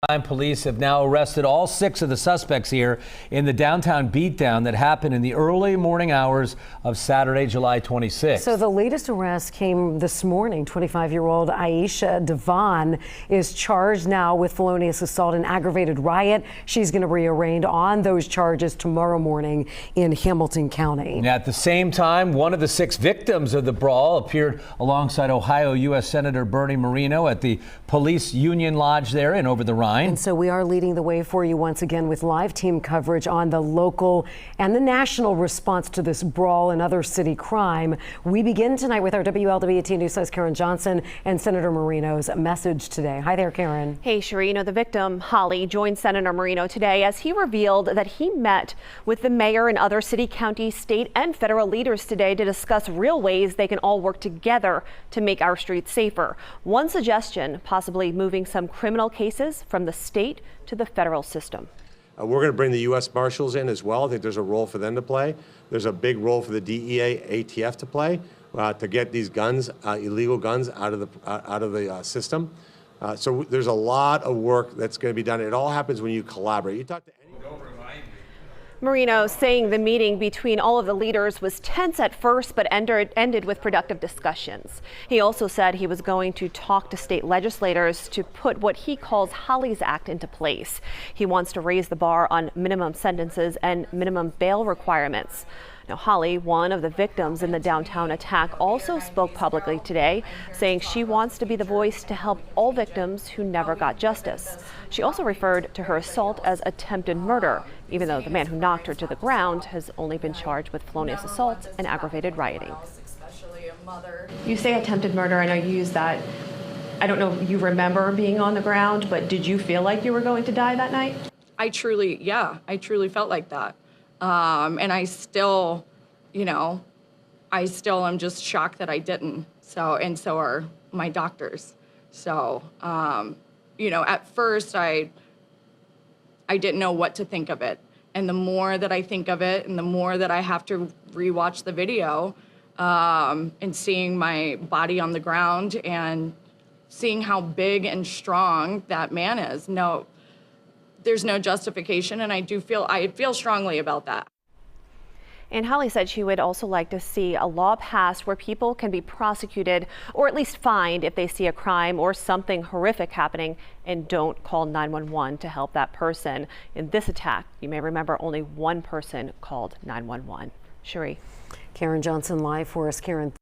Police have now arrested all 6 of the suspects here in the downtown beatdown that happened in the early morning hours of Saturday, July 26th. So the latest arrest came this morning. 25-year-old Aisha Devon is charged now with felonious assault and aggravated riot. She's going to be arraigned on those charges tomorrow morning in Hamilton County. And at the same time, one of the 6 victims of the brawl appeared alongside Ohio U.S. Senator Bernie Moreno at the Police Union Lodge there in Over the Rhine. And so we are leading the way for you once again with live team coverage on the local and the national response to this brawl and other city crime. We begin tonight with our WLWT News host Karen Johnson and Senator Moreno's message today. Hi there, Karen. Hey, Sheree. The victim, Holly, joined Senator Moreno today as he revealed that he met with the mayor and other city, county, state, and federal leaders today to discuss real ways they can all work together to make our streets safer. One suggestion, possibly moving some criminal cases from the state to the federal system. We're going to bring the U.S. Marshals in as well. I think there's a role for them to play. There's a big role for the DEA, ATF to play to get these guns, illegal guns, out of the system. So there's a lot of work that's going to be done. It all happens when you collaborate. You talk to Moreno saying the meeting between all of the leaders was tense at first, but ended with productive discussions. He also said he was going to talk to state legislators to put what he calls Holly's Act into place. He wants to raise the bar on minimum sentences and minimum bail requirements. Now, Holly, one of the victims in the downtown attack, also spoke publicly today, saying she wants to be the voice to help all victims who never got justice. She also referred to her assault as attempted murder, even though the man who knocked her to the ground has only been charged with felonious assault and aggravated rioting. You say attempted murder. I know you use that. I don't know if you remember being on the ground, but did you feel like you were going to die that night? I truly felt like that. And I still, am just shocked that I didn't. So are my doctors. So, at first I didn't know what to think of it. And the more that I think of it and the more that I have to rewatch the video, and seeing my body on the ground and seeing how big and strong that man is, there's no justification, and I feel strongly about that. And Holly said she would also like to see a law passed where people can be prosecuted or at least fined if they see a crime or something horrific happening and don't call 911 to help that person. In this attack, you may remember only one person called 911. Sheree. Karen Johnson live for us. Karen,